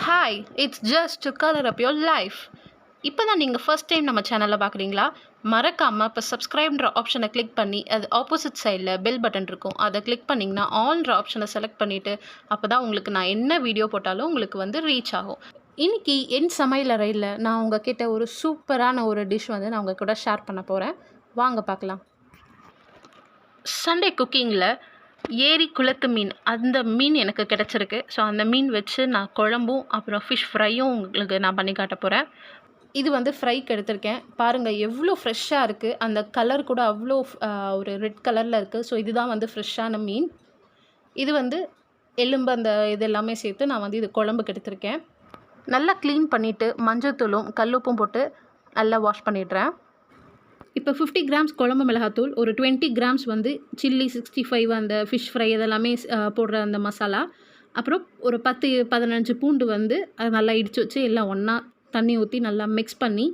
Hi, it's just to colour up your life. இப்போ தான் நீங்கள் ஃபர்ஸ்ட் டைம் நம்ம சேனலில் பார்க்குறீங்களா? மறக்காமல் இப்போ சப்ஸ்கிரைப்ன்ற ஆப்ஷனை கிளிக் பண்ணி அது ஆப்போசிட் சைடில் பெல் பட்டன் இருக்கும், அதை கிளிக் பண்ணிங்கன்னா ஆல்ன்ற ஆப்ஷனை செலக்ட் பண்ணிவிட்டு அப்போ தான் உங்களுக்கு நான் என்ன வீடியோ போட்டாலும் உங்களுக்கு வந்து ரீச் ஆகும். இன்றைக்கி என் சமையல் அறையில் நான் உங்ககிட்ட ஒரு சூப்பரான ஒரு டிஷ் வந்து நான் உங்கள் கூட ஷேர் பண்ண போகிறேன். வாங்க பார்க்கலாம். சண்டே குக்கிங்கில் ஏரி குளத்து மீன், அந்த மீன் எனக்கு கிடச்சிருக்கு. ஸோ அந்த மீன் வச்சு நான் குழம்பும் அப்புறம் ஃபிஷ் ஃப்ரையும் உங்களுக்கு நான் பண்ணி காட்ட போகிறேன். இது வந்து ஃப்ரைக்கு எடுத்திருக்கேன். பாருங்கள் எவ்வளோ ஃப்ரெஷ்ஷாக இருக்குது. அந்த கலர் கூட அவ்வளோ ஒரு ரெட் கலரில் இருக்குது. ஸோ இதுதான் வந்து ஃப்ரெஷ்ஷான மீன். இது வந்து எலும்பு அந்த இது எல்லாமே சேர்த்து நான் வந்து இது குழம்புக்கு எடுத்திருக்கேன். நல்லா க்ளீன் பண்ணிவிட்டு மஞ்சள்தூளும் கல்லுப்பும் போட்டு நல்லா வாஷ் பண்ணிடுறேன். இப்போ 50 கிராம்ஸ் குழம்பு மிளகாத்தூள், ஒரு 20 கிராம்ஸ் வந்து சில்லி 65 அந்த ஃபிஷ் ஃப்ரை இதெல்லாமே போடுற அந்த மசாலா, அப்புறம் ஒரு 10-15 பூண்டு வந்து அதை நல்லா இடித்து வச்சு எல்லாம் ஒன்றா தண்ணி ஊற்றி நல்லா மிக்ஸ் பண்ணி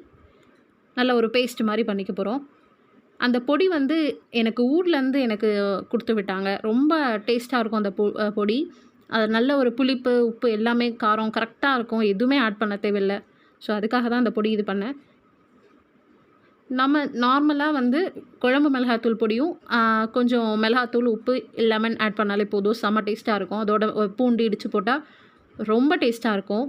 நல்லா ஒரு பேஸ்ட் மாதிரி பண்ணிக்க போகிறோம். அந்த பொடி வந்து எனக்கு ஊர்லேருந்து எனக்கு கொடுத்து விட்டாங்க. ரொம்ப டேஸ்ட்டாக இருக்கும் அந்த பொடி. அது நல்ல ஒரு புளிப்பு, உப்பு எல்லாமே காரம் கரெக்டாக இருக்கும். எதுவுமே ஆட் பண்ண தேவையில்லை. ஸோ அதுக்காக தான் அந்த பொடி இது பண்ணேன். நம்ம நார்மலாக வந்து குழம்பு மிளகாத்தூள் பொடியும் கொஞ்சம் மிளகாத்தூள், உப்பு, லெமன் ஆட் பண்ணாலே போதும். செம்ம டேஸ்ட்டாக இருக்கும். அதோட பூண்டு இடித்து போட்டால் ரொம்ப டேஸ்ட்டாக இருக்கும்.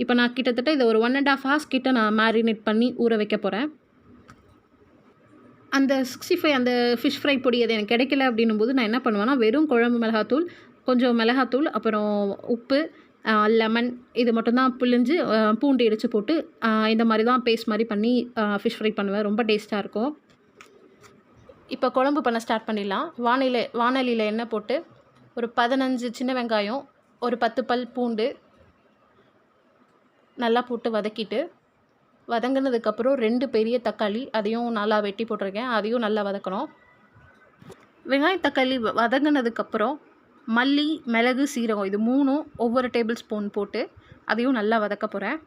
இப்போ நான் கிட்டத்தட்ட இதை ஒரு 1.5 hours கிட்ட நான் மேரினேட் பண்ணி ஊற வைக்க போகிறேன். அந்த 65 அந்த ஃபிஷ் ஃப்ரை பொடி அது எனக்கு கிடைக்கல அப்படின்னும்போது நான் என்ன பண்ணுவேன்னா, வெறும் குழம்பு மிளகாத்தூள், கொஞ்சம் மிளகாத்தூள், அப்புறம் உப்பு, லெமன் இது மட்டும்தான் பிழிஞ்சு பூண்டு இடித்து போட்டு இந்த மாதிரி தான் பேஸ்ட் மாதிரி பண்ணி ஃபிஷ் ஃப்ரை பண்ணுவேன். ரொம்ப டேஸ்ட்டாக இருக்கும். இப்போ குழம்பு பண்ண ஸ்டார்ட் பண்ணிடலாம். வானலியில் எண்ணெய் போட்டு ஒரு 15 சின்ன வெங்காயம், ஒரு 10 பல் பூண்டு நல்லா போட்டு வதக்கிட்டு, வதங்கினதுக்கப்புறம் 2 பெரிய தக்காளி அதையும் நல்லா வெட்டி போட்டிருக்கேன். அதையும் நல்லா வதக்கணும். வெங்காயம் தக்காளி வதங்கினதுக்கப்புறம் மல்லி, மிளகு, சீரகம் இது 3ம் ஒவ்வொரு டேபிள் ஸ்பூன் போட்டு அதையும் நல்லா வதக்க போகிறேன்.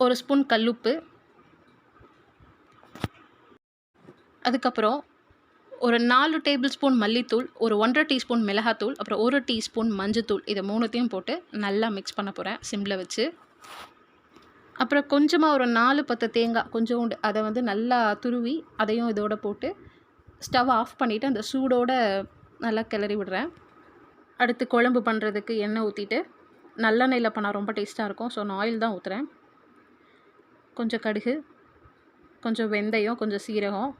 ஒரு ஸ்பூன் கல்லுப்பு, அதுக்கப்புறம் ஒரு 4 டேபிள் ஸ்பூன் மல்லித்தூள், ஒரு 1.5 டீஸ்பூன் மிளகாத்தூள், அப்புறம் 1 டீஸ்பூன் மஞ்சத்தூள் இதை 3த்தையும் போட்டு நல்லா மிக்ஸ் பண்ண போகிறேன் சிம்மில் வச்சு. அப்புறம் கொஞ்சமாக ஒரு 4-10 தேங்காய் கொஞ்சோண்டு அதை வந்து நல்லா துருவி அதையும் இதோட போட்டு ஸ்டவ் ஆஃப் பண்ணிவிட்டு அந்த சூடோடு நல்லா கிளறி விடுறேன். அடுத்து குழம்பு பண்ணுறதுக்கு எண்ணெய் ஊற்றிட்டு, நல்லெண்ணெயில் பண்ணால் ரொம்ப டேஸ்ட்டாக இருக்கும். ஸோ நான் ஆயில் தான் ஊற்றுறேன். கொஞ்சம் கடுகு, கொஞ்சம் வெந்தயம், கொஞ்சம் சீரகம்,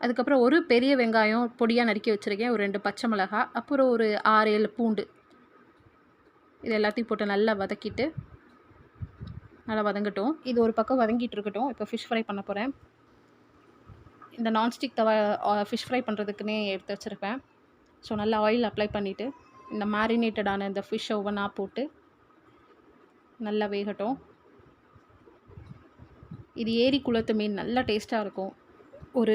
அதுக்கப்புறம் ஒரு பெரிய வெங்காயம் பொடியாக நறுக்கி வச்சுருக்கேன், ஒரு 2 பச்சை மிளகாய், அப்புறம் ஒரு 6-7 பூண்டு இது எல்லாத்தையும் போட்டு நல்லா வதக்கிட்டு நல்லா வதங்கட்டும். இது ஒரு பக்கம் வதங்கிட்டு இருக்கட்டும். இப்போ ஃபிஷ் ஃப்ரை பண்ண போகிறேன். இந்த நான்ஸ்டிக் தவா ஃபிஷ் ஃப்ரை பண்ணுறதுக்குன்னே எடுத்து வச்சுருப்பேன். ஸோ நல்லா ஆயில் அப்ளை பண்ணிவிட்டு இந்த மேரினேட்டடான இந்த ஃபிஷ்ஷை ஒவ்வொன்றா போட்டு நல்லா வேகட்டும். இது ஏரி குளத்து மீன், நல்லா டேஸ்ட்டாக இருக்கும். ஒரு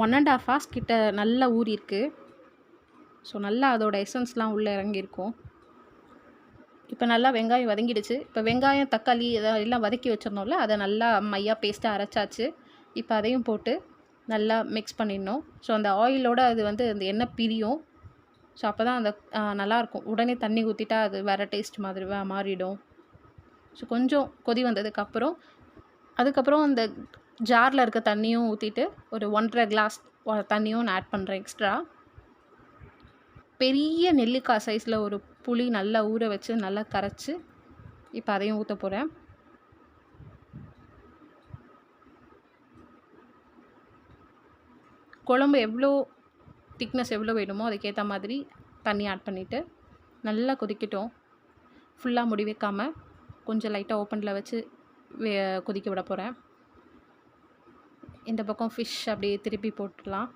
1.5 hours கிட்ட நல்லா ஊறிருக்கு. ஸோ நல்லா அதோட எசன்ஸ்லாம் உள்ளே இறங்கியிருக்கும். இப்போ நல்லா வெங்காயம் வதங்கிடுச்சு. இப்போ வெங்காயம், தக்காளி எல்லாம் வதக்கி வச்சிடணும்ல, அதை நல்லா மையாக பேஸ்ட்டாக அரைச்சாச்சு. இப்போ அதையும் போட்டு நல்லா மிக்ஸ் பண்ணிடணும். ஸோ அந்த ஆயிலோடு அது வந்து அந்த எண்ணெய் பிரியும். ஸோ அப்போ தான் அந்த நல்லாயிருக்கும். உடனே தண்ணி ஊற்றிட்டா அது வேறு டேஸ்ட் மாதிரி மாறிடும். ஸோ கொஞ்சம் கொதி வந்ததுக்கப்புறம் அதுக்கப்புறம் அந்த ஜாரில் இருக்க தண்ணியும் ஊற்றிட்டு ஒரு 1.5 கிளாஸ் தண்ணியும் நான் ஆட் பண்ணுறேன் எக்ஸ்ட்ரா. பெரிய நெல்லிக்காய் சைஸில் ஒரு புளி நல்லா ஊற வச்சு நல்லா கரைச்சி இப்போ அதையும் ஊற்ற போகிறேன். குழம்பு எவ்வளோ திக்னஸ் எவ்வளோ வேணுமோ அதுக்கேற்ற மாதிரி தண்ணி ஆட் பண்ணிவிட்டு நல்லா கொதிக்கட்டும். ஃபுல்லாக முடி வைக்காமல் கொஞ்சம் லைட்டாக ஓப்பனில் வச்சு கொதிக்க விட போகிறேன். இந்த பக்கம் ஃபிஷ் அப்படியே திருப்பி போட்டுடலாம்.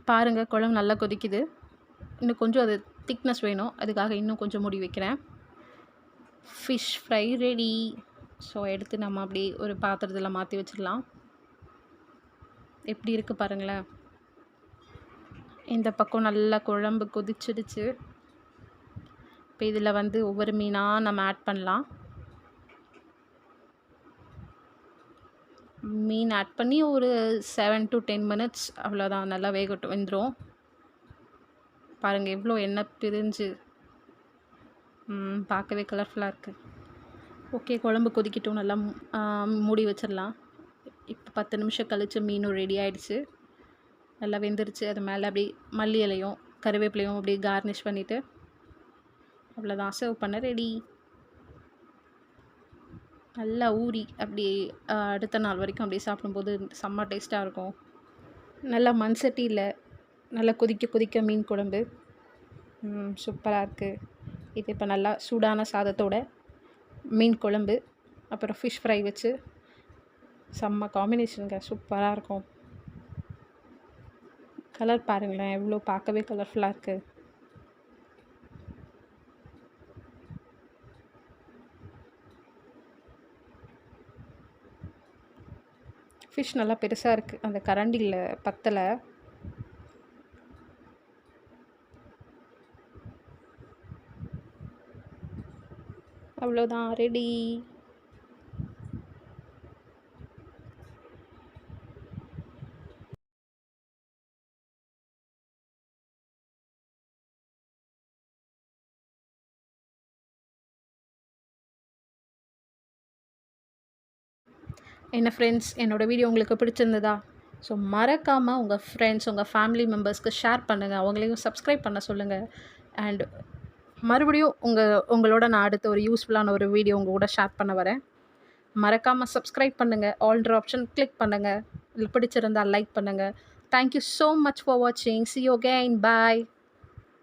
பாருங்கள் குழம்பு நல்லா கொதிக்குது. இன்னும் கொஞ்சம் அது திக்னஸ் வேணும், அதுக்காக இன்னும் கொஞ்சம் மூடி வைக்கிறேன். Fish fry ready. ஸோ எடுத்து நம்ம அப்படியே ஒரு பாத்திரத்தில் மாற்றி வச்சிடலாம். எப்படி இருக்குது பாருங்களேன். இந்த பக்கம் நல்லா குழம்பு கொதிச்சிடுச்சு. இப்போ இதில் வந்து ஒவ்வொரு மீனாக நம்ம ஆட் பண்ணலாம். மீன் ஆட் பண்ணி ஒரு 7 to 10 மினிட்ஸ் அவ்வளோதான், நல்லா வேகட்டும், வெந்துடும். பாருங்கள் எவ்வளோ எண்ணெய் பிரிஞ்சு பார்க்கவே கலர்ஃபுல்லாக இருக்குது. ஓகே, குழம்பு கொதிக்கட்டும், நல்லா மூடி வச்சிடலாம். இப்போ 10 நிமிஷம் கழித்து மீனும் ரெடி ஆகிடுச்சு, நல்லா வெந்துருச்சு. அது மேலே அப்படி மல்லி இலையும் கருவேப்பிலையும் அப்படி கார்னிஷ் பண்ணிவிட்டு அவ்வளோதான், சர்வ் பண்ண ரெடி. நல்லா ஊறி அப்படி அடுத்த நாள் வரைக்கும் அப்படியே சாப்பிடும்போது செம்ம டேஸ்ட்டாக இருக்கும். நல்லா மண் சட்டியில் நல்லா கொதிக்க கொதிக்க மீன் குழம்பு சூப்பராக இருக்குது. இது இப்போ நல்லா சூடான சாதத்தோட மீன் குழம்பு அப்புறம் ஃபிஷ் ஃப்ரை வச்சு செம்ம காம்பினேஷனுங்க, சூப்பராக இருக்கும். கலர் பாருங்களேன், எவ்வளோ பார்க்கவே கலர்ஃபுல்லாக இருக்குது. ஃபிஷ் நல்லா பெருசாக இருக்குது, அந்த கரண்டியில் பத்தலை. அவ்வளோதான், ரெடி. என்ன ஃப்ரெண்ட்ஸ், என்னோடய வீடியோ உங்களுக்கு பிடிச்சிருந்ததா? ஸோ மறக்காமல் உங்கள் ஃப்ரெண்ட்ஸ், உங்கள் ஃபேமிலி மெம்பர்ஸ்க்கு ஷேர் பண்ணுங்கள், அவங்களையும் சப்ஸ்கிரைப் பண்ண சொல்லுங்கள். அண்ட் மறுபடியும் உங்களோட நான் அடுத்த ஒரு யூஸ்ஃபுல்லான ஒரு வீடியோ உங்கள் கூட ஷேர் பண்ண வரேன். மறக்காமல் சப்ஸ்கிரைப் பண்ணுங்கள், ஆல்ட்ரு ஆப்ஷன் கிளிக் பண்ணுங்கள், இல்லை பிடிச்சிருந்தால் லைக் பண்ணுங்கள். தேங்க்யூ ஸோ மச் ஃபார் வாட்சிங். See you again. Bye.